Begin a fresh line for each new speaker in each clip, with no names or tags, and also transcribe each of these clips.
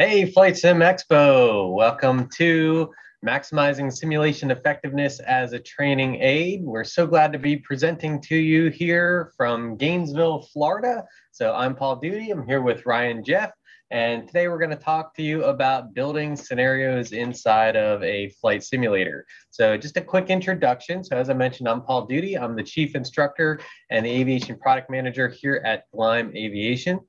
Hey, Flight Sim Expo. Welcome to Maximizing Simulation Effectiveness as a Training Aid. We're so glad to be presenting to you here from Gainesville, Florida. So I'm Paul Duty. I'm here with Ryan Jeff. And today we're going to talk to you about building scenarios inside of a flight simulator. So just a quick introduction. So as I mentioned, I'm Paul Duty. I'm the Chief Instructor and the Aviation Product Manager here at Gleim Aviation.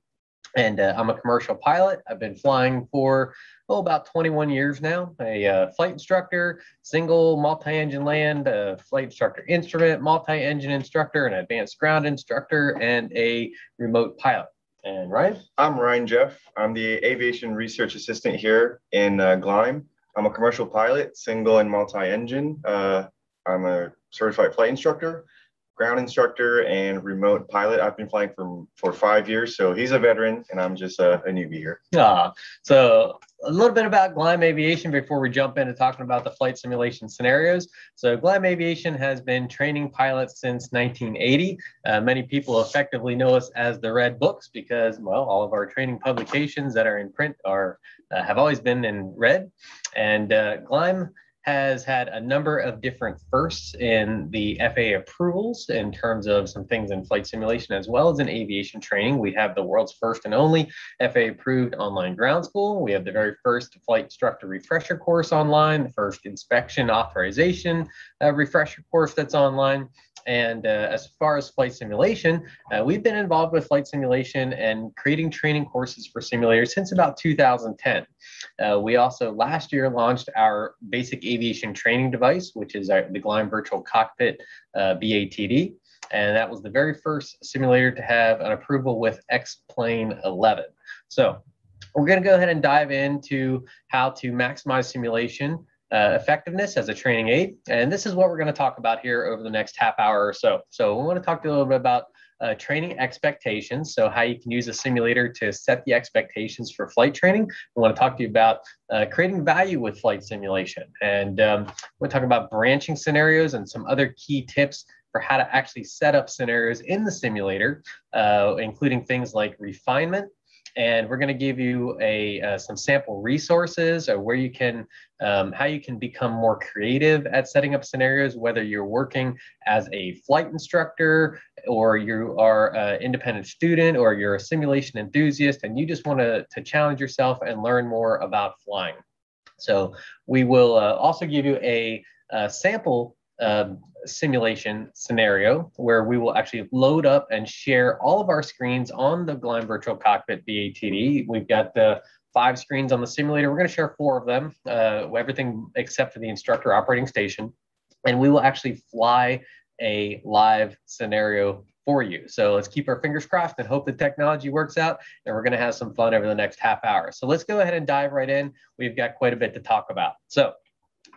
And I'm a commercial pilot. I've been flying for about 21 years now. A flight instructor, single multi-engine land, flight instructor instrument, multi-engine instructor, an advanced ground instructor, and a remote pilot. And Ryan?
I'm Ryan Jeff. I'm the aviation research assistant here in Gleim. I'm a commercial pilot, single and multi-engine. I'm a certified flight instructor, ground instructor, and remote pilot. I've been flying for 5 years, so he's a veteran and I'm just a newbie here.
So a little bit about Gleim Aviation before we jump into talking about the flight simulation scenarios. So Gleim Aviation has been training pilots since 1980. Many people effectively know us as the Red Books because, well, all of our training publications that are in print have always been in red. And Gleim has had a number of different firsts in the FAA approvals in terms of some things in flight simulation as well as in aviation training. We have the world's first and only FAA approved online ground school. We have the very first flight instructor refresher course online, the first inspection authorization refresher course that's online. And as far as flight simulation, we've been involved with flight simulation and creating training courses for simulators since about 2010. We also last year launched our basic aviation training device, which is the Gleim Virtual Cockpit BATD. And that was the very first simulator to have an approval with X-Plane 11. So we're going to go ahead and dive into how to maximize simulation effectiveness as a training aid. And this is what we're going to talk about here over the next half hour or so. So we want to talk a little bit about training expectations. So how you can use a simulator to set the expectations for flight training. We want to talk to you about creating value with flight simulation. And we'll talk about branching scenarios and some other key tips for how to actually set up scenarios in the simulator, including things like refinement. And we're going to give you some sample resources where you can, how you can become more creative at setting up scenarios, whether you're working as a flight instructor or you are an independent student or you're a simulation enthusiast and you just want to challenge yourself and learn more about flying. So we will also give you a sample simulation scenario where we will actually load up and share all of our screens on the Gleim Virtual Cockpit BATD. We've got the 5 screens on the simulator. We're going to share 4 of them, everything except for the instructor operating station. And we will actually fly a live scenario for you. So let's keep our fingers crossed and hope the technology works out. And we're going to have some fun over the next half hour. So let's go ahead and dive right in. We've got quite a bit to talk about. So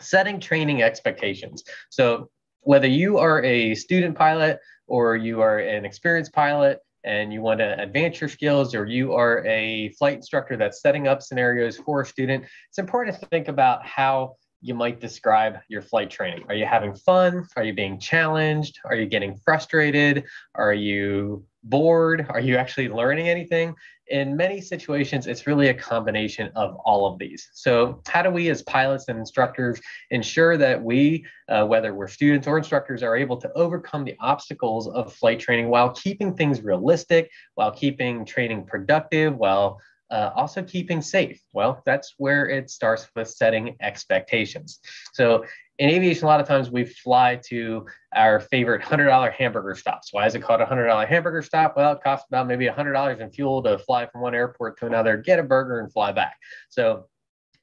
setting training expectations. So whether you are a student pilot or you are an experienced pilot and you want to advance your skills, or you are a flight instructor that's setting up scenarios for a student, it's important to think about how you might describe your flight training. Are you having fun? Are you being challenged? Are you getting frustrated? Are you bored? Are you actually learning anything? In many situations, it's really a combination of all of these. So how do we as pilots and instructors ensure that we, whether we're students or instructors, are able to overcome the obstacles of flight training while keeping things realistic, while keeping training productive, while also keeping safe? Well, that's where it starts with setting expectations. So in aviation, a lot of times we fly to our favorite $100 hamburger stops. Why is it called a $100 hamburger stop? Well, it costs about maybe $100 in fuel to fly from one airport to another, get a burger and fly back. So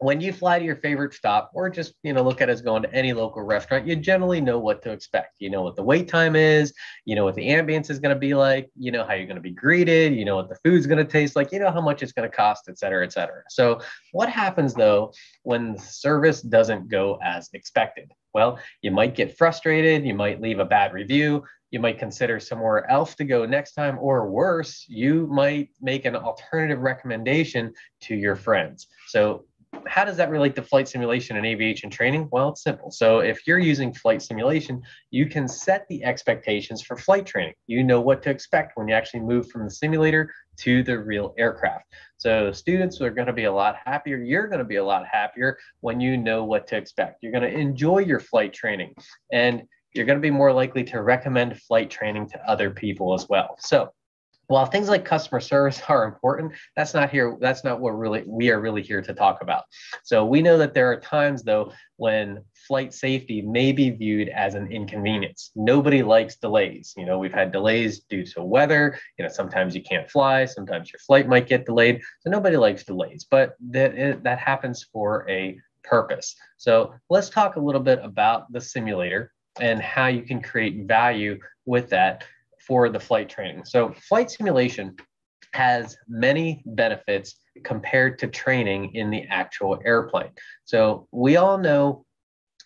when you fly to your favorite stop, or just look at it as going to any local restaurant, you generally know what to expect. You know what the wait time is, you know what the ambience is going to be like, you know how you're going to be greeted, you know what the food's going to taste like, you know how much it's going to cost, et cetera, et cetera. So what happens though when the service doesn't go as expected? Well, you might get frustrated, you might leave a bad review, you might consider somewhere else to go next time, or worse, you might make an alternative recommendation to your friends. So how does that relate to flight simulation and aviation training? Well, it's simple. So if you're using flight simulation, you can set the expectations for flight training. You know what to expect when you actually move from the simulator to the real aircraft. So students are going to be a lot happier. You're going to be a lot happier when you know what to expect. You're going to enjoy your flight training, and you're going to be more likely to recommend flight training to other people as well. So while things like customer service are important, that's not what we are really here to talk about. So we know that there are times though when flight safety may be viewed as an inconvenience. Nobody likes delays. We've had delays due to weather. Sometimes you can't fly, sometimes your flight might get delayed. So nobody likes delays, but that happens for a purpose. So let's talk a little bit about the simulator and how you can create value with that for the flight training. So flight simulation has many benefits compared to training in the actual airplane. So we all know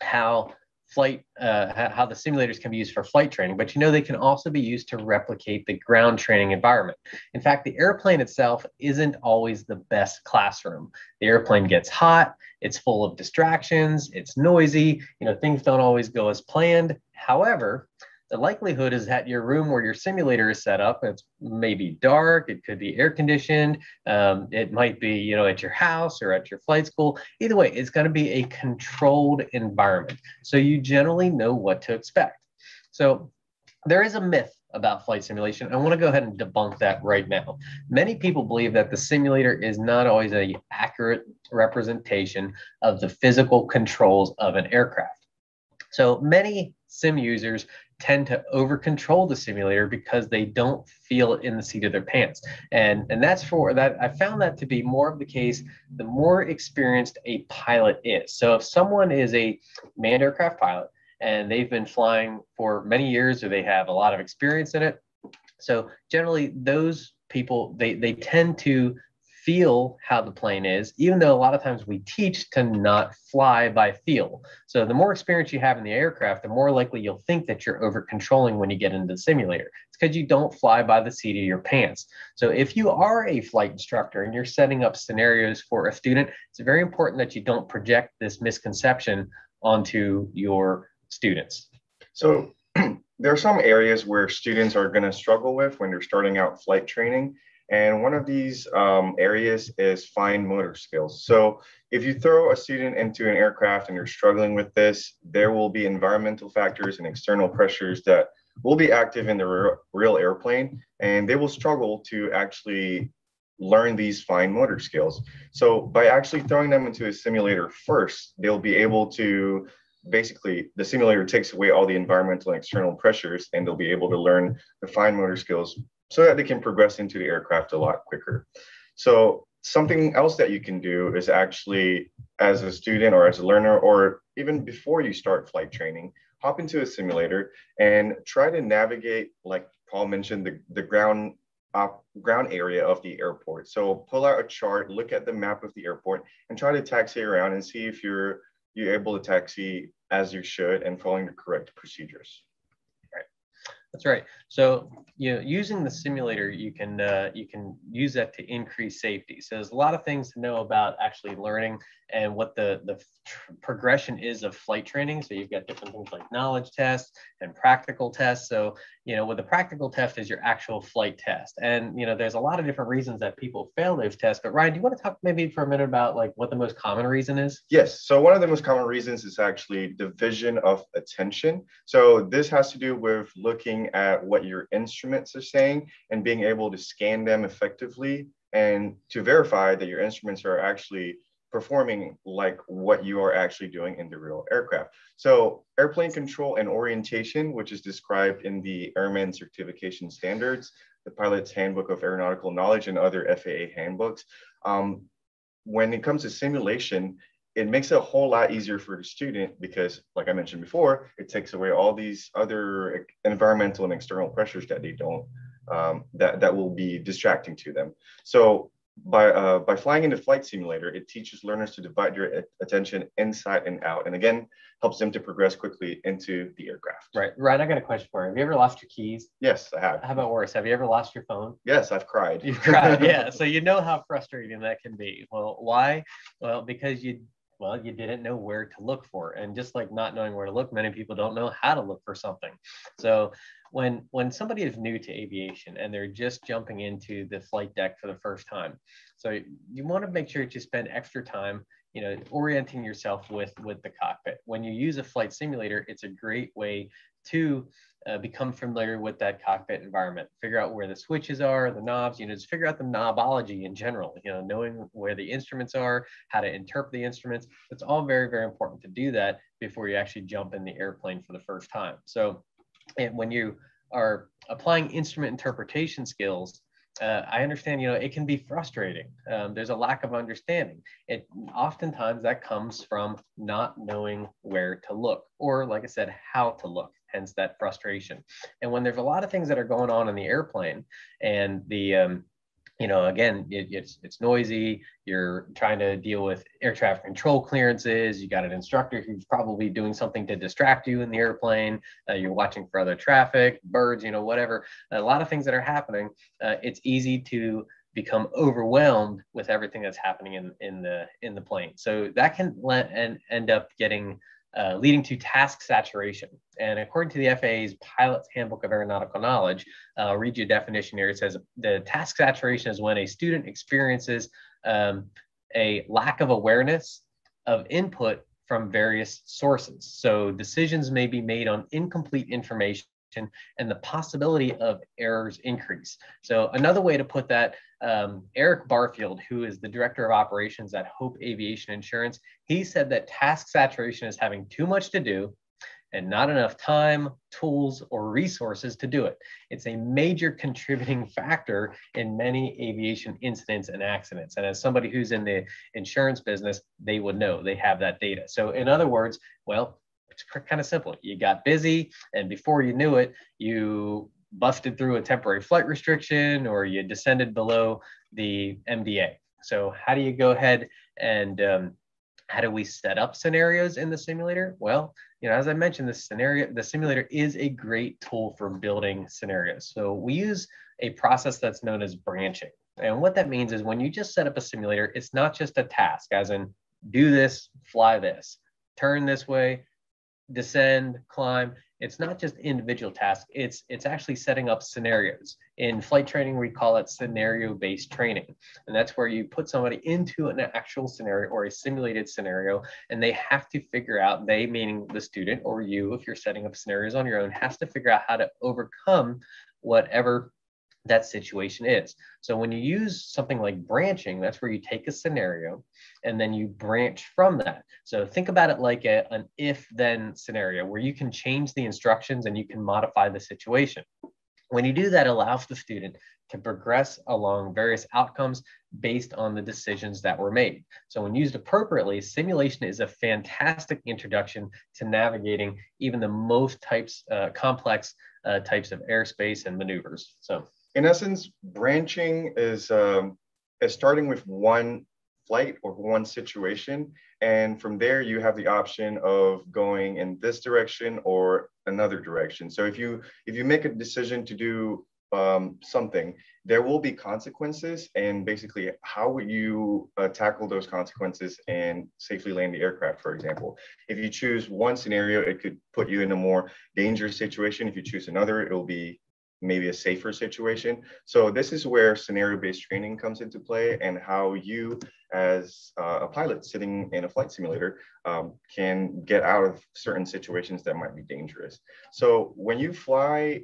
how how the simulators can be used for flight training, but they can also be used to replicate the ground training environment. In fact, the airplane itself isn't always the best classroom. The airplane gets hot, it's full of distractions, it's noisy, things don't always go as planned. However, the likelihood is that your room where your simulator is set up, it's maybe dark, it could be air conditioned, it might be, at your house or at your flight school. Either way, it's going to be a controlled environment. So you generally know what to expect. So there is a myth about flight simulation. I want to go ahead and debunk that right now. Many people believe that the simulator is not always an accurate representation of the physical controls of an aircraft. So many sim users tend to over control the simulator because they don't feel it in the seat of their pants. And that's for that. I found that to be more of the case the more experienced a pilot is. So if someone is a manned aircraft pilot and they've been flying for many years or they have a lot of experience in it, so generally those people, they tend to feel how the plane is, even though a lot of times we teach to not fly by feel. So the more experience you have in the aircraft, the more likely you'll think that you're over controlling when you get into the simulator. It's because you don't fly by the seat of your pants. So if you are a flight instructor and you're setting up scenarios for a student, it's very important that you don't project this misconception onto your students.
So there are some areas where students are going to struggle with when they're starting out flight training. And one of these areas is fine motor skills. So if you throw a student into an aircraft and you're struggling with this, there will be environmental factors and external pressures that will be active in the real airplane, and they will struggle to actually learn these fine motor skills. So by actually throwing them into a simulator first, they'll be able to basically, the simulator takes away all the environmental and external pressures, and they'll be able to learn the fine motor skills so that they can progress into the aircraft a lot quicker. So something else that you can do is actually, as a student or as a learner, or even before you start flight training, hop into a simulator and try to navigate, like Paul mentioned, the ground area of the airport. So pull out a chart, look at the map of the airport, and try to taxi around and see if you're able to taxi as you should and following the correct procedures.
That's right. So, using the simulator, you can use that to increase safety. So there's a lot of things to know about actually learning and what the progression is of flight training. So you've got different things like knowledge tests and practical tests. So, with the practical test is your actual flight test. And, there's a lot of different reasons that people fail those tests. But Ryan, do you want to talk maybe for a minute about like what the most common reason is?
Yes. So one of the most common reasons is actually division of attention. So this has to do with looking at what your instruments are saying and being able to scan them effectively and to verify that your instruments are actually performing like what you are actually doing in the real aircraft. So airplane control and orientation, which is described in the Airman Certification Standards, the Pilot's Handbook of Aeronautical Knowledge, and other FAA handbooks. When it comes to simulation, it makes it a whole lot easier for the student because, like I mentioned before, it takes away all these other environmental and external pressures that they don't, that will be distracting to them. So By flying in the flight simulator, it teaches learners to divide your attention inside and out, and again, helps them to progress quickly into the aircraft.
Right. Ryan, I got a question for you. Have you ever lost your keys?
Yes, I have.
How about worse? Have you ever lost your phone?
Yes, I've cried.
You've cried, yeah. So you know how frustrating that can be. Well, why? Well, because you didn't know where to look for. And just like not knowing where to look, many people don't know how to look for something. So when somebody is new to aviation and they're just jumping into the flight deck for the first time, so you want to make sure that you spend extra time, orienting yourself with the cockpit. When you use a flight simulator, it's a great way to become familiar with that cockpit environment, figure out where the switches are, the knobs, just figure out the knobology in general, knowing where the instruments are, how to interpret the instruments. It's all very, very important to do that before you actually jump in the airplane for the first time. So when you are applying instrument interpretation skills, I understand, it can be frustrating. There's a lack of understanding. Oftentimes that comes from not knowing where to look, or like I said, how to look, hence that frustration. And when there's a lot of things that are going on in the airplane and again, it's noisy. You're trying to deal with air traffic control clearances. You got an instructor who's probably doing something to distract you in the airplane. You're watching for other traffic, birds, whatever. A lot of things that are happening. It's easy to become overwhelmed with everything that's happening in the plane. So that can end up leading to task saturation. And according to the FAA's Pilot's Handbook of Aeronautical Knowledge, I'll read you a definition here. It says the task saturation is when a student experiences a lack of awareness of input from various sources. So decisions may be made on incomplete information and the possibility of errors increase. So another way to put that, Eric Barfield, who is the director of operations at Hope Aviation Insurance, he said that task saturation is having too much to do and not enough time, tools, or resources to do it. It's a major contributing factor in many aviation incidents and accidents. And as somebody who's in the insurance business, they would know, they have that data. So in other words, well, it's kind of simple. You got busy, and before you knew it, you busted through a temporary flight restriction or you descended below the MDA. So how do you go ahead and how do we set up scenarios in the simulator? Well, as I mentioned, the simulator is a great tool for building scenarios. So we use a process that's known as branching. And what that means is when you just set up a simulator, it's not just a task, as in do this, fly this, turn this way, descend, climb. It's not just individual tasks. It's actually setting up scenarios. In flight training, we call it scenario-based training. And that's where you put somebody into an actual scenario or a simulated scenario, and they have to figure out, they meaning the student or you, if you're setting up scenarios on your own, has to figure out how to overcome whatever that situation is. So when you use something like branching, that's where you take a scenario and then you branch from that. So think about it like an if-then scenario where you can change the instructions and you can modify the situation. When you do that, it allows the student to progress along various outcomes based on the decisions that were made. So when used appropriately, simulation is a fantastic introduction to navigating even the most complex types of airspace and maneuvers. So
in essence, branching is starting with one flight or one situation. And from there, you have the option of going in this direction or another direction. So if you make a decision to do something, there will be consequences. And basically, how would you tackle those consequences and safely land the aircraft, for example? If you choose one scenario, it could put you in a more dangerous situation. If you choose another, it will be maybe a safer situation. So this is where scenario-based training comes into play, and how you as a pilot sitting in a flight simulator can get out of certain situations that might be dangerous. So when you fly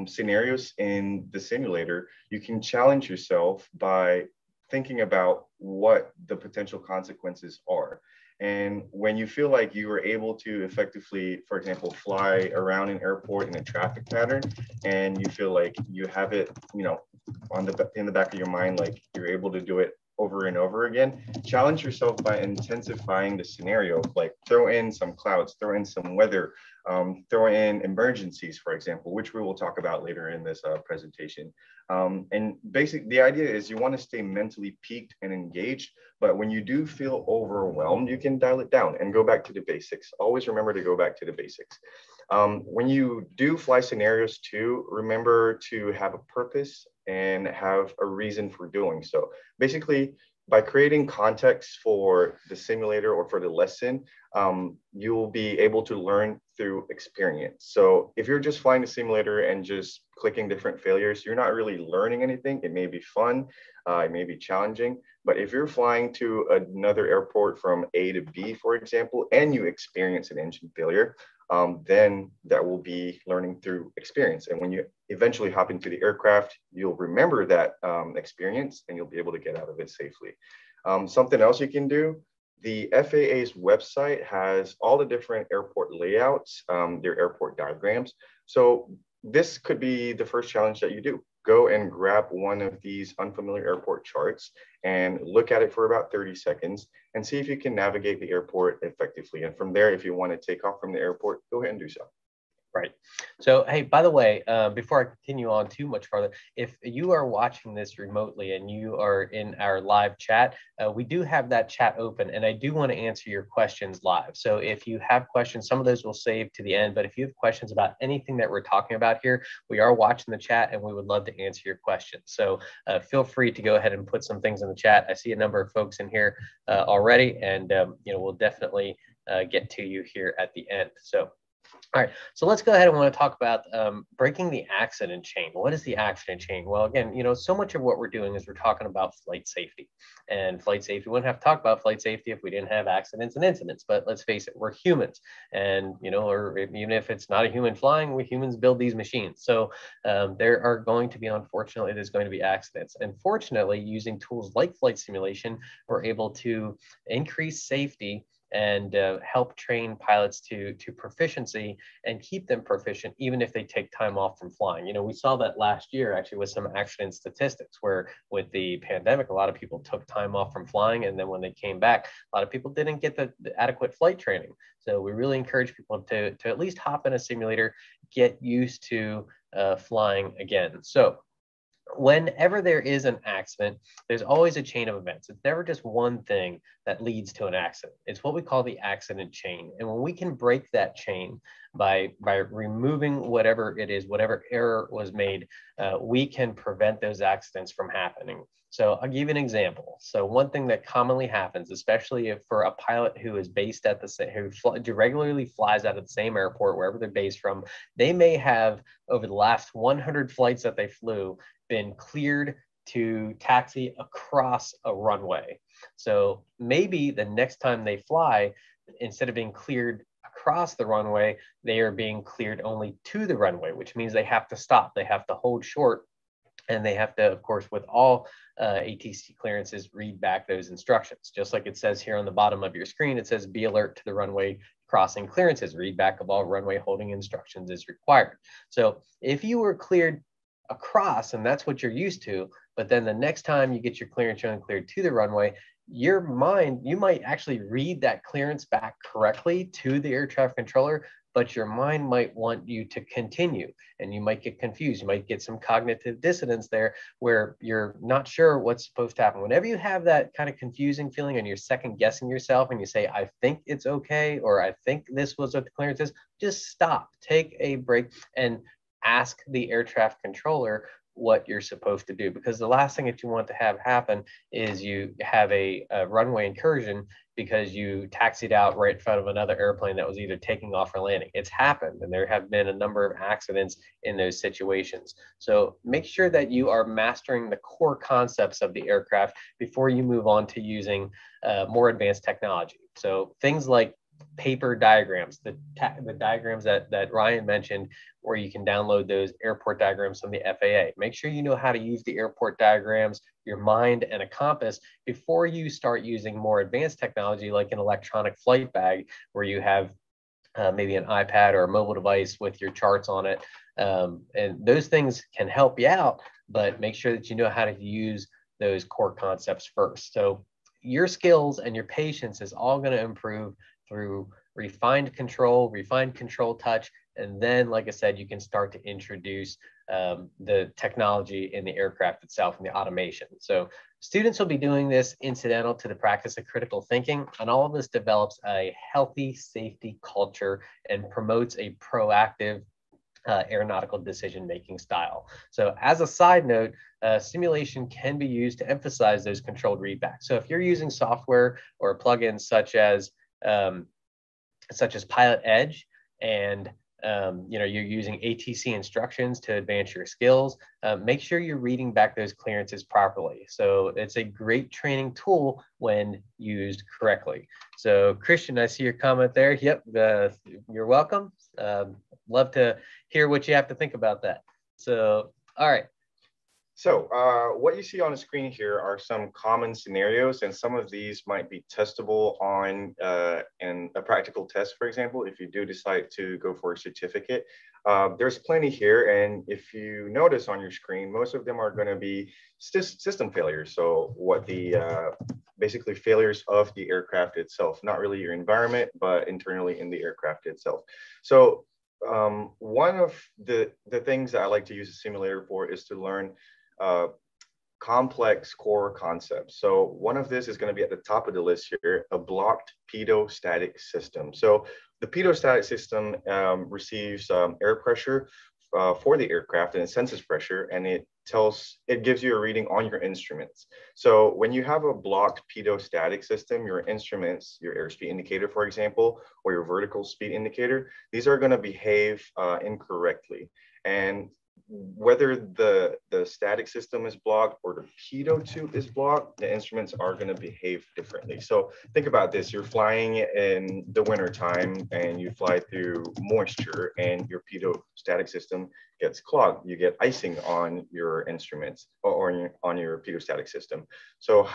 scenarios in the simulator, you can challenge yourself by thinking about what the potential consequences are. And when you feel like you are able to effectively, for example, fly around an airport in a traffic pattern, and you feel like you have it, in the back of your mind, like you're able to do it over and over again, challenge yourself by intensifying the scenario, like throw in some clouds, throw in some weather, throw in emergencies, for example, which we will talk about later in this presentation. And basically, the idea is you want to stay mentally peaked and engaged, but when you do feel overwhelmed, you can dial it down and go back to the basics. Always remember to go back to the basics. When you do fly scenarios too, remember to have a purpose and have a reason for doing so. Basically, by creating context for the simulator or for the lesson, you'll be able to learn through experience. So if you're just flying the simulator and just clicking different failures, you're not really learning anything. It may be fun, it may be challenging, but if you're flying to another airport from A to B, for example, and you experience an engine failure, then that will be learning through experience. And when you eventually hop into the aircraft, you'll remember that experience and you'll be able to get out of it safely. Something else you can do, the FAA's website has all the different airport layouts, their airport diagrams. So this could be the first challenge that you do. Go and grab one of these unfamiliar airport charts and look at it for about 30 seconds and see if you can navigate the airport effectively. And from there, if you want to take off from the airport, go ahead and do so.
Right. So, hey, by the way, before I continue on too much further, if you are watching this remotely and you are in our live chat, we do have that chat open, and I do want to answer your questions live. So if you have questions, some of those will save to the end, but if you have questions about anything that we're talking about here, we are watching the chat and we would love to answer your questions. So feel free to go ahead and put some things in the chat. I see a number of folks in here already, and we'll definitely get to you here at the end. So. All right, so let's go ahead and want to talk about breaking the accident chain. What is the accident chain? Well, again, so much of what we're doing is we're talking about flight safety. And flight safety, we wouldn't have to talk about flight safety if we didn't have accidents and incidents. But let's face it, we're humans. And, or even if it's not a human flying, we humans build these machines. So there are going to be, unfortunately, there's going to be accidents. And fortunately, using tools like flight simulation, we're able to increase safety and help train pilots to proficiency and keep them proficient, even if they take time off from flying. We saw that last year actually with some accident statistics where with the pandemic, a lot of people took time off from flying. And then when they came back, a lot of people didn't get the adequate flight training. So we really encourage people to at least hop in a simulator, get used to flying again. So whenever there is an accident, there's always a chain of events. It's never just one thing that leads to an accident. It's what we call the accident chain. And when we can break that chain by removing whatever it is, whatever error was made, we can prevent those accidents from happening. So I'll give you an example. So one thing that commonly happens, especially if for a pilot who is based at the same, who regularly flies out of the same airport, wherever they're based from, they may have over the last 100 flights that they flew been cleared to taxi across a runway. So maybe the next time they fly, instead of being cleared across the runway, they are being cleared only to the runway, which means they have to stop. They have to hold short. And they have to, of course, with all ATC clearances, read back those instructions. Just like it says here on the bottom of your screen, it says, be alert to the runway crossing clearances. Read back of all runway holding instructions is required. So if you were cleared across, and that's what you're used to, but then the next time you get your clearance showing cleared to the runway, your mind, you might actually read that clearance back correctly to the air traffic controller, but your mind might want you to continue and you might get confused. You might get some cognitive dissonance there where you're not sure what's supposed to happen. Whenever you have that kind of confusing feeling and you're second guessing yourself and you say, I think it's okay, or I think this was what the clearance is, just stop, take a break and ask the air traffic controller what you're supposed to do, because the last thing that you want to have happen is you have a runway incursion because you taxied out right in front of another airplane that was either taking off or landing. It's happened, and there have been a number of accidents in those situations. So make sure that you are mastering the core concepts of the aircraft before you move on to using more advanced technology. So things like paper diagrams, the diagrams that Ryan mentioned, where you can download those airport diagrams from the FAA. Make sure you know how to use the airport diagrams, your mind, and a compass before you start using more advanced technology like an electronic flight bag, where you have maybe an iPad or a mobile device with your charts on it. And those things can help you out, but make sure that you know how to use those core concepts first. So your skills and your patience is all going to improve through refined control touch, and then, like I said, you can start to introduce the technology in the aircraft itself and the automation. So students will be doing this incidental to the practice of critical thinking, and all of this develops a healthy safety culture and promotes a proactive aeronautical decision-making style. So as a side note, simulation can be used to emphasize those controlled readbacks. So if you're using software or plugins such as Pilot Edge, and you're using ATC instructions to advance your skills, make sure you're reading back those clearances properly. So it's a great training tool when used correctly. So Christian, I see your comment there. Yep, you're welcome. Love to hear what you have to think about that. So, all right.
So what you see on the screen here are some common scenarios, and some of these might be testable on in a practical test, for example, if you do decide to go for a certificate. There's plenty here, and if you notice on your screen, most of them are going to be system failures. So what the basically failures of the aircraft itself, not really your environment, but internally in the aircraft itself. So one of the things that I like to use a simulator for is to learn complex core concepts. So one of this is going to be at the top of the list here, a blocked pedostatic system. So the pedostatic system receives air pressure for the aircraft, and it senses pressure, and it gives you a reading on your instruments. So when you have a blocked pedostatic system, your instruments, your airspeed indicator, for example, or your vertical speed indicator, these are going to behave incorrectly. And whether the static system is blocked or the pedo tube is blocked, the instruments are going to behave differently. So think about this: you're flying in the winter time and you fly through moisture, and your pedostatic system gets clogged. You get icing on your instruments or on your pedostatic system. So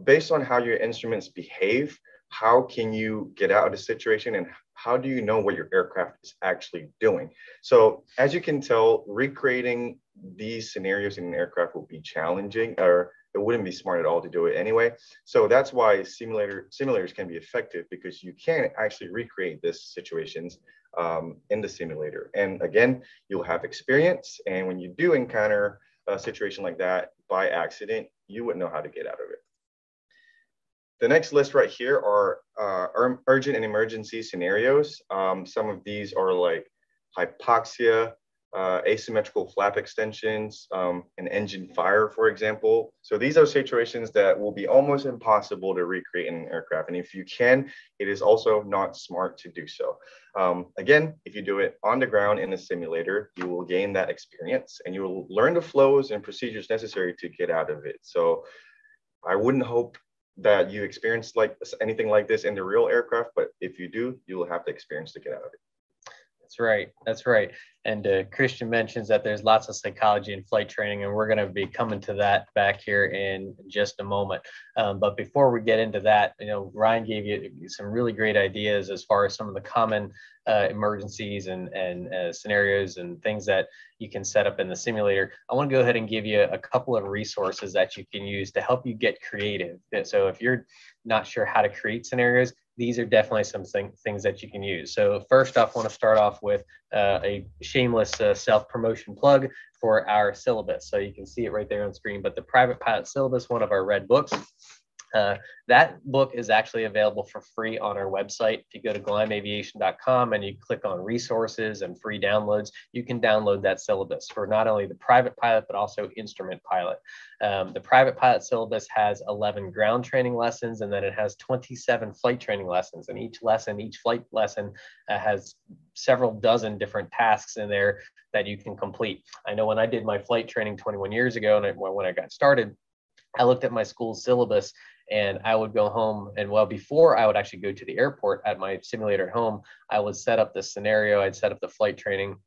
based on how your instruments behave, how can you get out of the situation, and how do you know what your aircraft is actually doing? So as you can tell, recreating these scenarios in an aircraft will be challenging, or it wouldn't be smart at all to do it anyway. So that's why simulators can be effective, because you can actually recreate these situations in the simulator. And again, you'll have experience, and when you do encounter a situation like that by accident, you would know how to get out of it. The next list right here are urgent and emergency scenarios. Some of these are like hypoxia, asymmetrical flap extensions, an engine fire, for example. So these are situations that will be almost impossible to recreate in an aircraft. And if you can, it is also not smart to do so. Again, if you do it on the ground in a simulator, you will gain that experience, and you will learn the flows and procedures necessary to get out of it. So I wouldn't hope that you experience like anything like this in the real aircraft, but if you do, you will have the experience to get out of it.
That's right. That's right. And Christian mentions that there's lots of psychology in flight training, and we're going to be coming to that back here in just a moment. But before we get into that, Ryan gave you some really great ideas as far as some of the common emergencies and scenarios and things that you can set up in the simulator. I want to go ahead and give you a couple of resources that you can use to help you get creative. So if you're not sure how to create scenarios, these are definitely some things that you can use. So first off, I want to start off with a shameless self-promotion plug for our syllabus. So you can see it right there on screen, but the Private Pilot Syllabus, one of our red books, that book is actually available for free on our website. If you go to gleimaviation.com and you click on resources and free downloads, you can download that syllabus for not only the private pilot, but also instrument pilot. The private pilot syllabus has 11 ground training lessons, and then it has 27 flight training lessons. And each flight lesson has several dozen different tasks in there that you can complete. I know when I did my flight training 21 years ago, and when I got started, I looked at my school syllabus, and I would go home, and before I would actually go to the airport at my simulator at home, I would set up the scenario, I'd set up the flight training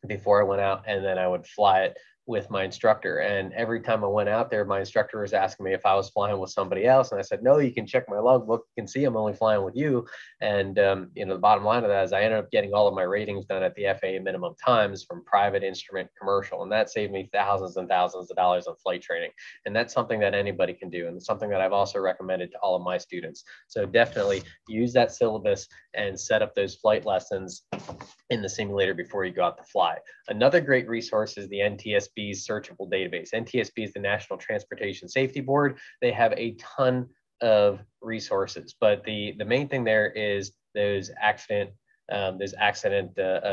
before I went out, and then I would fly it with my instructor. And every time I went out there, my instructor was asking me if I was flying with somebody else. And I said, no, you can check my logbook. You can see I'm only flying with you. And, the bottom line of that is I ended up getting all of my ratings done at the FAA minimum times from private, instrument, commercial. And that saved me thousands and thousands of dollars on flight training. And that's something that anybody can do. And it's something that I've also recommended to all of my students. So definitely use that syllabus and set up those flight lessons in the simulator before you go out to fly. Another great resource is the NTSB's searchable database. NTSB is the National Transportation Safety Board. They have a ton of resources, but the main thing there is those accident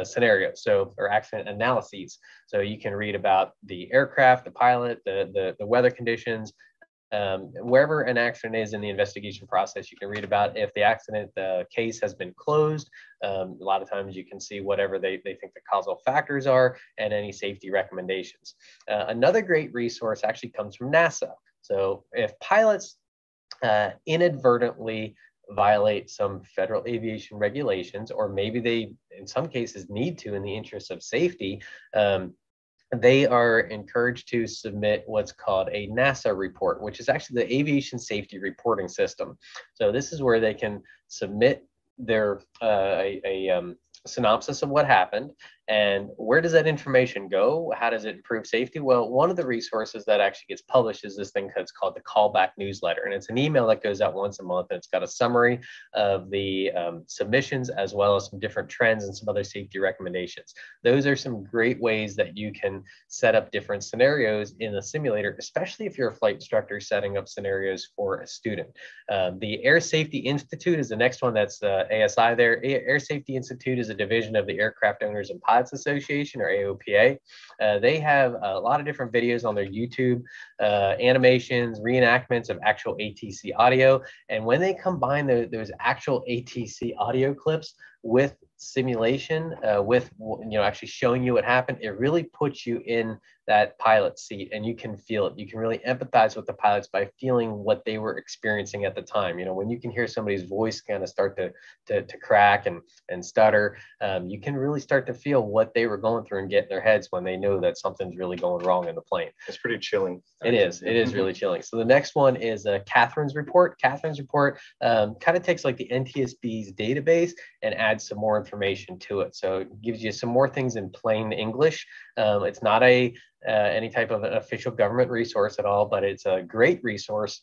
scenarios, or accident analyses. So you can read about the aircraft, the pilot, the weather conditions, wherever an accident is in the investigation process. You can read about if the accident case has been closed. A lot of times you can see whatever they think the causal factors are and any safety recommendations. Another great resource actually comes from NASA. So if pilots inadvertently violate some federal aviation regulations, or maybe they, in some cases, need to in the interest of safety, they are encouraged to submit what's called a NASA report, which is actually the aviation safety reporting system. So this is where they can submit their synopsis of what happened. And where does that information go? How does it improve safety? Well, one of the resources that actually gets published is this thing that's called the callback newsletter. And it's an email that goes out once a month. And it's got a summary of the submissions, as well as some different trends and some other safety recommendations. Those are some great ways that you can set up different scenarios in the simulator, especially if you're a flight instructor setting up scenarios for a student. The Air Safety Institute is the next one. That's ASI there. Air Safety Institute is a division of the Aircraft Owners and Pilots Association, or AOPA. They have a lot of different videos on their YouTube, animations, reenactments of actual ATC audio. And when they combine those actual ATC audio clips with simulation, with actually showing you what happened, it really puts you in that pilot seat, and you can feel it. You can really empathize with the pilots by feeling what they were experiencing at the time. When you can hear somebody's voice kind of start to crack and stutter, you can really start to feel what they were going through and get in their heads when they know that something's really going wrong in the plane.
It's pretty chilling.
It is really chilling. So the next one is Catherine's report. Catherine's report kind of takes like the NTSB's database and adds some more information to it. So it gives you some more things in plain English. It's not any type of official government resource at all, but it's a great resource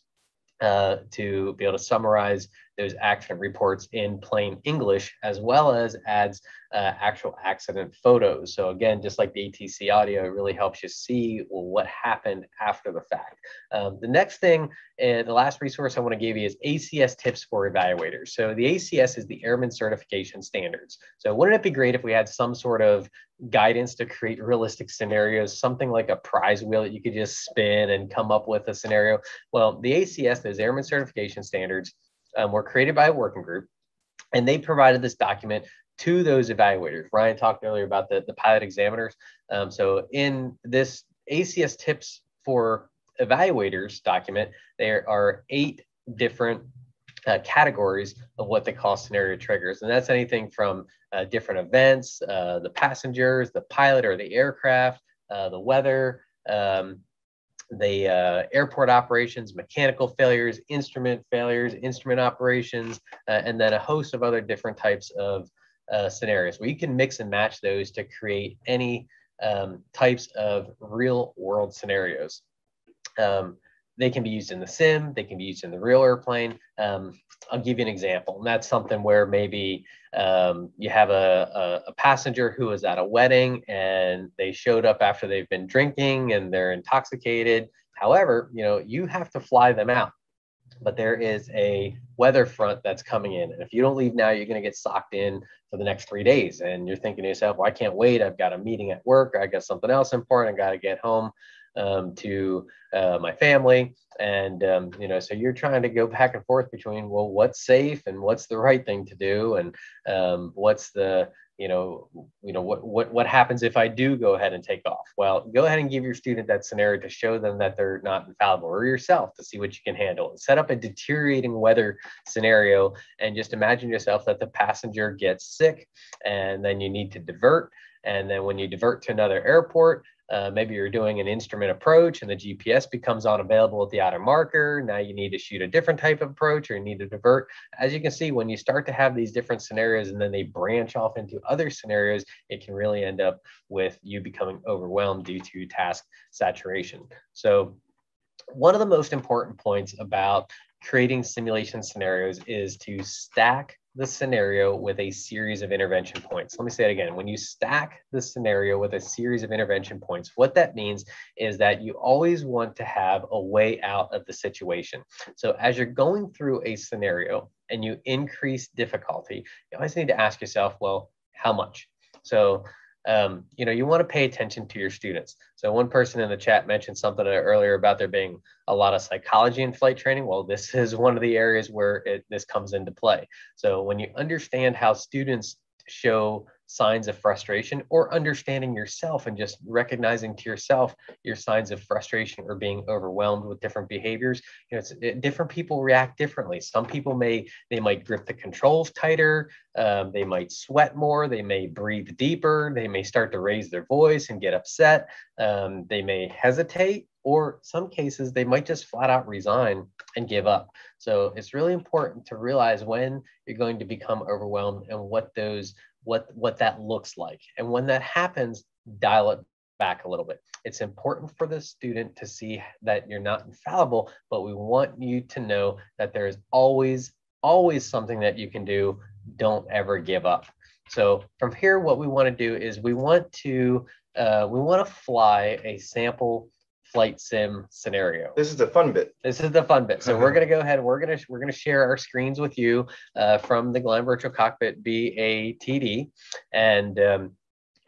to be able to summarize those accident reports in plain English, as well as adds actual accident photos. So again, just like the ATC audio, it really helps you see what happened after the fact. The next thing, the last resource I want to give you is ACS tips for evaluators. So the ACS is the Airman Certification Standards. So wouldn't it be great if we had some sort of guidance to create realistic scenarios, something like a prize wheel that you could just spin and come up with a scenario? Well, the ACS, those Airman Certification Standards, were created by a working group, and they provided this document to those evaluators. Ryan talked earlier about the pilot examiners. So in this ACS tips for evaluators document, there are 8 different categories of what they call scenario triggers. And that's anything from different events, the passengers, the pilot or the aircraft, the weather, the airport operations, mechanical failures, instrument operations, and then a host of other different types of scenarios where you can mix and match those to create any types of real world scenarios. They can be used in the sim, they can be used in the real airplane. I'll give you an example. And that's something where maybe you have a passenger who is at a wedding and they showed up after they've been drinking and they're intoxicated. However, you have to fly them out. But there is a weather front that's coming in. And if you don't leave now, you're going to get socked in for the next 3 days. And you're thinking to yourself, well, I can't wait. I've got a meeting at work. Or I got something else important. I got to get home to my family. And, so you're trying to go back and forth between, well, what's safe and what's the right thing to do? And what's the, what happens if I do go ahead and take off? Well, go ahead and give your student that scenario to show them that they're not infallible, or yourself to see what you can handle. And set up a deteriorating weather scenario and just imagine yourself that the passenger gets sick and then you need to divert. And then when you divert to another airport, maybe you're doing an instrument approach and the GPS becomes unavailable at the outer marker. Now you need to shoot a different type of approach, or you need to divert. As you can see, when you start to have these different scenarios and then they branch off into other scenarios, it can really end up with you becoming overwhelmed due to task saturation. So one of the most important points about creating simulation scenarios is to stack the scenario with a series of intervention points. Let me say it again. When you stack the scenario with a series of intervention points, what that means is that you always want to have a way out of the situation. So as you're going through a scenario and you increase difficulty, you always need to ask yourself, well, how much? So you want to pay attention to your students. So one person in the chat mentioned something earlier about there being a lot of psychology in flight training. Well, this is one of the areas where this comes into play. So when you understand how students show signs of frustration, or understanding yourself and just recognizing to yourself your signs of frustration or being overwhelmed with different behaviors, different people react differently. Some people they might grip the controls tighter, they might sweat more, they may breathe deeper, they may start to raise their voice and get upset, they may hesitate, or some cases they might just flat out resign and give up. So it's really important to realize when you're going to become overwhelmed and what that looks like. And when that happens, dial it back a little bit. It's important for the student to see that you're not infallible, but we want you to know that there is always something that you can do. Don't ever give up. So from here, what we want to do is we want to fly a sample flight sim scenario.
This is the fun bit.
This is the fun bit. So we're going to go ahead and we're going to share our screens with you from the Gleim Virtual Cockpit BATD. And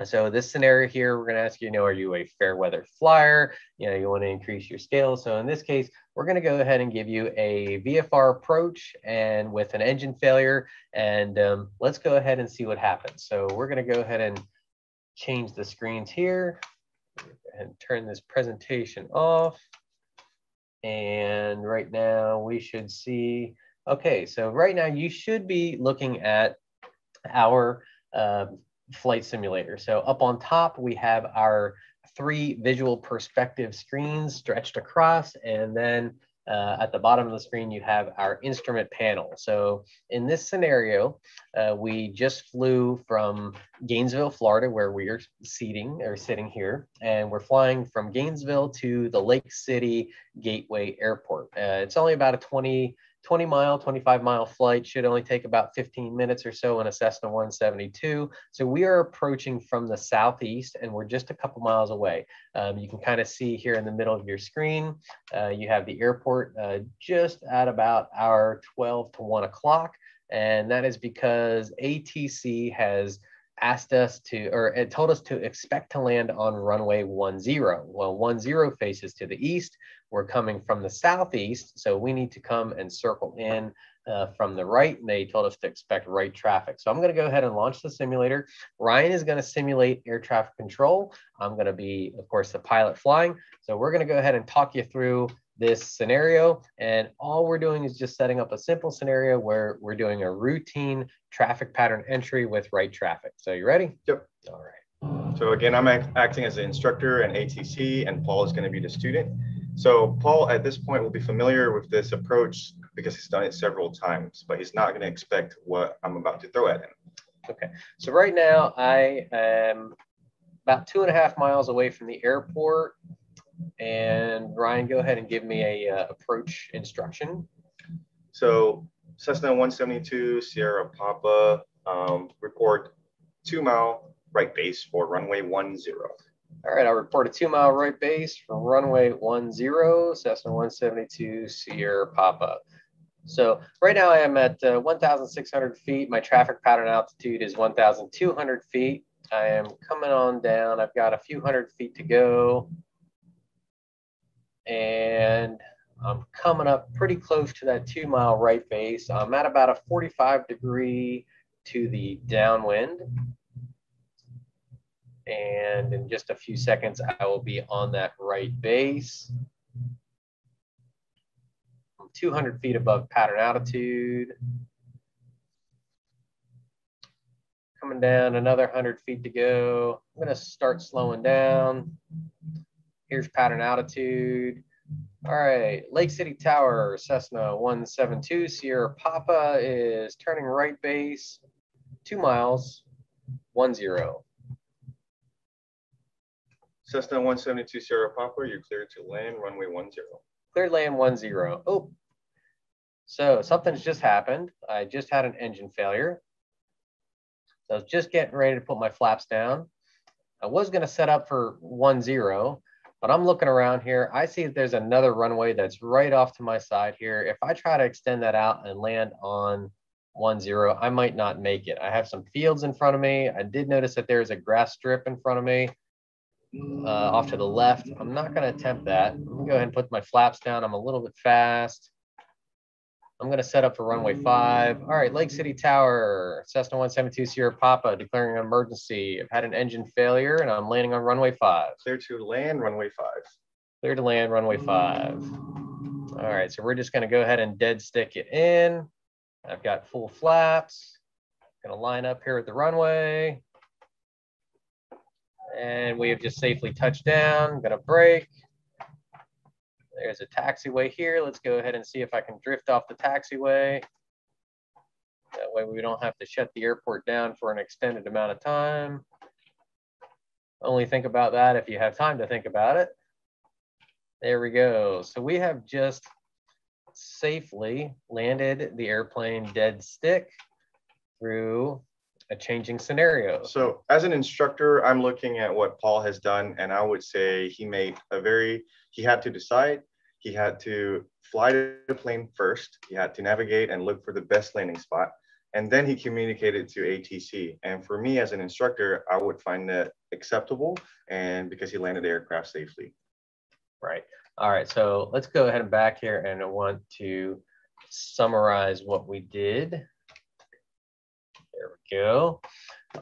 so this scenario here, we're going to ask you, are you a fair weather flyer? You want to increase your scale. So in this case, we're going to go ahead and give you a VFR approach and with an engine failure. And let's go ahead and see what happens. So we're going to go ahead and change the screens here and turn this presentation off. And right now we should see, okay, so right now you should be looking at our flight simulator. So up on top, we have our 3 visual perspective screens stretched across, and then at the bottom of the screen, you have our instrument panel. So in this scenario, we just flew from Gainesville, Florida, where we are sitting here, and we're flying from Gainesville to the Lake City Gateway Airport. It's only about a 25-mile flight, should only take about 15 minutes or so in a Cessna 172. So we are approaching from the southeast, and we're just a couple miles away. You can kind of see here in the middle of your screen, you have the airport just at about hour 12 to 1 o'clock. And that is because ATC has asked us to, or it told us to expect to land on runway 10. Well, 10 faces to the east. We're coming from the southeast, so we need to come and circle in from the right. And they told us to expect right traffic. So I'm going to go ahead and launch the simulator. Ryan is going to simulate air traffic control. I'm going to be, of course, the pilot flying. So we're going to go ahead and talk you through this scenario. And all we're doing is just setting up a simple scenario where we're doing a routine traffic pattern entry with right traffic. So you ready?
Yep.
All right.
So again, I'm acting as the instructor and ATC, and Paul is going to be the student. So Paul, at this point, will be familiar with this approach because he's done it several times, but he's not going to expect what I'm about to throw at him.
Okay. So right now, I am about 2.5 miles away from the airport. And Ryan, go ahead and give me a approach instruction.
So Cessna 172 Sierra Papa, report 2-mile right base for runway 10.
All right, I'll report a 2-mile right base from runway 10, Cessna 172 Sierra Papa. So right now I am at 1,600 feet. My traffic pattern altitude is 1,200 feet. I am coming on down. I've got a few hundred feet to go. And I'm coming up pretty close to that 2-mile right base. I'm at about a 45-degree to the downwind. And in just a few seconds, I will be on that right base. I'm 200 feet above pattern altitude. Coming down, another 100 feet to go. I'm gonna start slowing down. Here's pattern altitude. All right, Lake City Tower, Cessna 172, Sierra Papa is turning right base, 2 miles, 10.
Cessna 172 Sierra Papa, you're cleared to land, runway 10.
Cleared land 10. Oh, so something's just happened. I just had an engine failure. So I was just getting ready to put my flaps down. I was gonna set up for 10, but I'm looking around here. I see that there's another runway that's right off to my side here. If I try to extend that out and land on 10, I might not make it. I have some fields in front of me. I did notice that there's a grass strip in front of me off to the left. I'm not going to attempt that. I'm going to go ahead and put my flaps down. I'm a little bit fast. I'm going to set up for runway 5. All right, Lake City Tower, Cessna 172 Sierra Papa, declaring an emergency. I've had an engine failure and I'm landing on runway 5.
Clear to land, runway 5.
Clear to land, runway 5. All right, so we're just going to go ahead and dead stick it in. I've got full flaps. Going to line up here at the runway. And we have just safely touched down. Going to brake. There's a taxiway here. Let's go ahead and see if I can drift off the taxiway. That way we don't have to shut the airport down for an extended amount of time. Only think about that if you have time to think about it. There we go. So we have just safely landed the airplane dead stick through a changing scenario.
So as an instructor, I'm looking at what Paul has done, and I would say he had to decide. He had to fly the plane first. He had to navigate and look for the best landing spot. And then he communicated to ATC. And for me as an instructor, I would find that acceptable, and because he landed the aircraft safely.
Right. All right. So let's go ahead and back here, and I want to summarize what we did. There we go.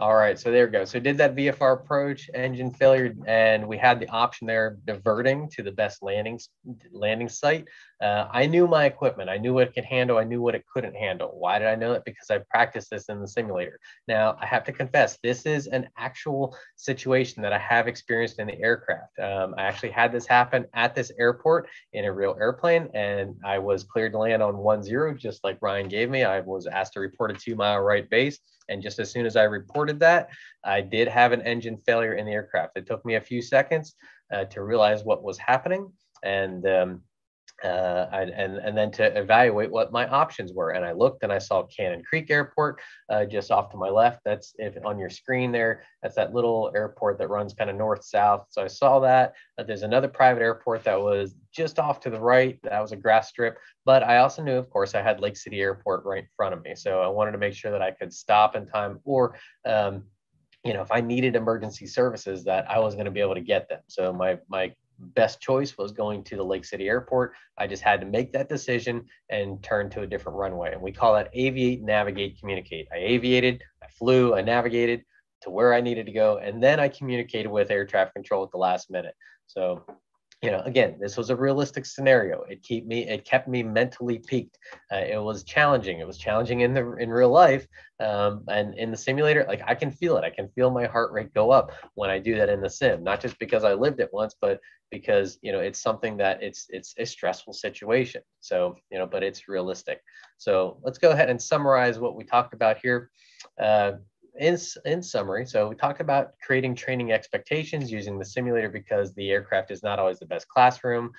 All right, so there we go. So did that VFR approach, engine failure, and we had the option there diverting to the best landing site. I knew my equipment. I knew what it could handle. I knew what it couldn't handle. Why did I know it? Because I practiced this in the simulator. Now, I have to confess, this is an actual situation that I have experienced in the aircraft. I actually had this happen at this airport in a real airplane, and I was cleared to land on 10, just like Ryan gave me. I was asked to report a 2-mile right base. And just as soon as I reported that, I did have an engine failure in the aircraft. It took me a few seconds to realize what was happening, and then to evaluate what my options were. And I looked and I saw Cannon Creek Airport just off to my left. That's on your screen there. That's that little airport that runs kind of north-south. So I saw that. There's another private airport that was just off to the right. That was a grass strip. But I also knew, of course, I had Lake City Airport right in front of me. So I wanted to make sure that I could stop in time, or if I needed emergency services, that I was going to be able to get them. So my best choice was going to the Lake City Airport. I just had to make that decision and turn to a different runway. And we call that aviate, navigate, communicate. I aviated, I flew, I navigated to where I needed to go, and then I communicated with air traffic control at the last minute. So, again, this was a realistic scenario. It kept me mentally peaked. It was challenging. It was challenging in real life, and in the simulator, like, I can feel it. I can feel my heart rate go up when I do that in the sim. Not just because I lived it once, but because it's something that it's a stressful situation. So but it's realistic. So let's go ahead and summarize what we talked about here. In summary, so we talked about creating training expectations using the simulator because the aircraft is not always the best classroom.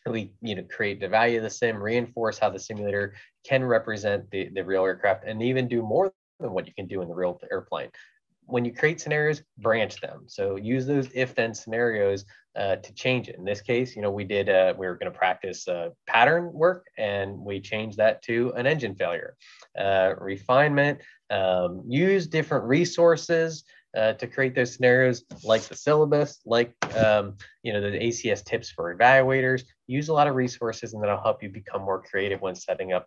We create the value of the sim, reinforce how the simulator can represent the real aircraft, and even do more than what you can do in the real airplane. When you create scenarios, branch them. So use those if-then scenarios to change it. In this case, we were going to practice pattern work, and we changed that to an engine failure. Refinement, use different resources to create those scenarios, like the syllabus, like the ACS tips for evaluators. Use a lot of resources, and that'll help you become more creative when setting up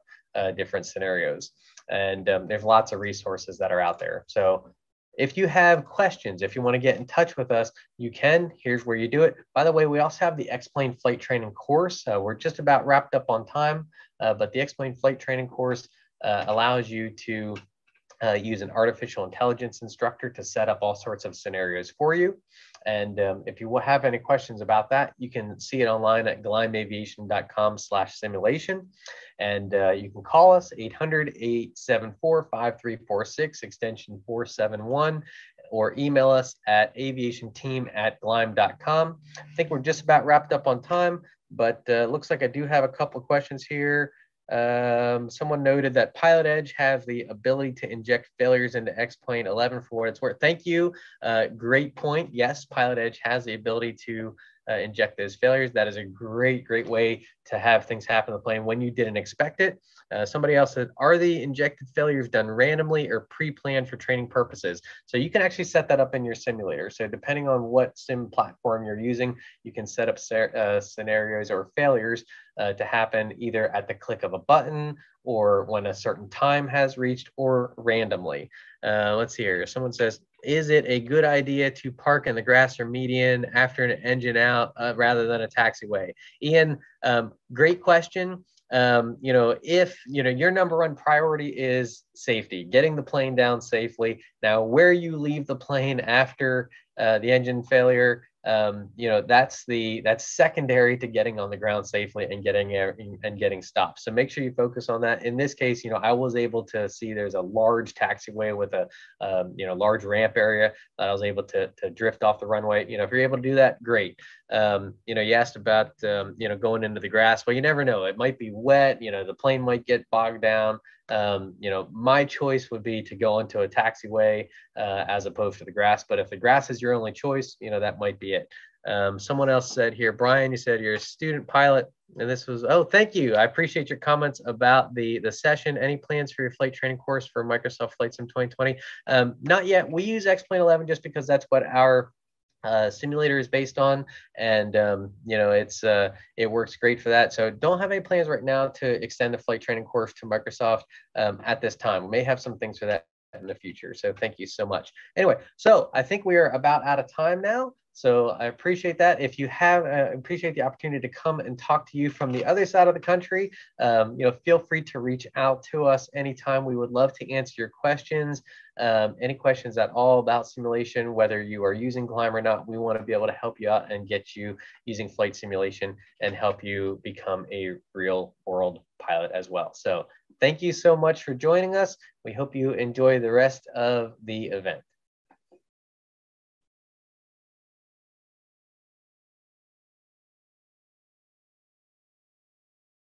different scenarios. And there's lots of resources that are out there. So if you have questions, if you want to get in touch with us, you can. Here's where you do it. By the way, we also have the X-Plane Flight Training course. We're just about wrapped up on time, but the X-Plane Flight Training course allows you to use an artificial intelligence instructor to set up all sorts of scenarios for you. And if you have any questions about that, you can see it online at gleimaviation.com/simulation. And you can call us 800-874-5346, extension 471, or email us at aviationteam@gleim.com. I think we're just about wrapped up on time, but looks like I do have a couple of questions here. Someone noted that Pilot Edge has the ability to inject failures into X-Plane 11 for what it's worth. Thank you. Great point. Yes, Pilot Edge has the ability to inject those failures. That is a great way to have things happen in the plane when you didn't expect it. Somebody else said, are the injected failures done randomly or pre-planned for training purposes? So you can actually set that up in your simulator. So depending on what sim platform you're using, you can set up scenarios or failures to happen either at the click of a button or when a certain time has reached, or randomly. Let's see here. Someone says, is it a good idea to park in the grass or median after an engine out rather than a taxiway? Ian, great question. If your number one priority is safety, getting the plane down safely. Now, where you leave the plane after the engine failure, that's secondary to getting on the ground safely and getting stopped. So make sure you focus on that. In this case, I was able to see there's a large taxiway with a large ramp area that I was able to drift off the runway. If you're able to do that, great. You asked about going into the grass. Well, you never know. It might be wet. The plane might get bogged down. My choice would be to go into a taxiway as opposed to the grass. But if the grass is your only choice, that might be it. Someone else said here, Brian, you said you're a student pilot, and this was, oh, thank you. I appreciate your comments about the session. Any plans for your flight training course for Microsoft Flight Sim 2020? Not yet. We use X-Plane 11 just because that's what our simulator is based on, and it works great for that. So don't have any plans right now to extend the flight training course to Microsoft at this time. We may have some things for that in the future. So thank you so much. Anyway, so I think we are about out of time now. So I appreciate that. If you have, appreciate the opportunity to come and talk to you from the other side of the country. Feel free to reach out to us anytime. We would love to answer your questions. Any questions at all about simulation, whether you are using Gleim or not, we want to be able to help you out and get you using flight simulation and help you become a real world pilot as well. So thank you so much for joining us. We hope you enjoy the rest of the event.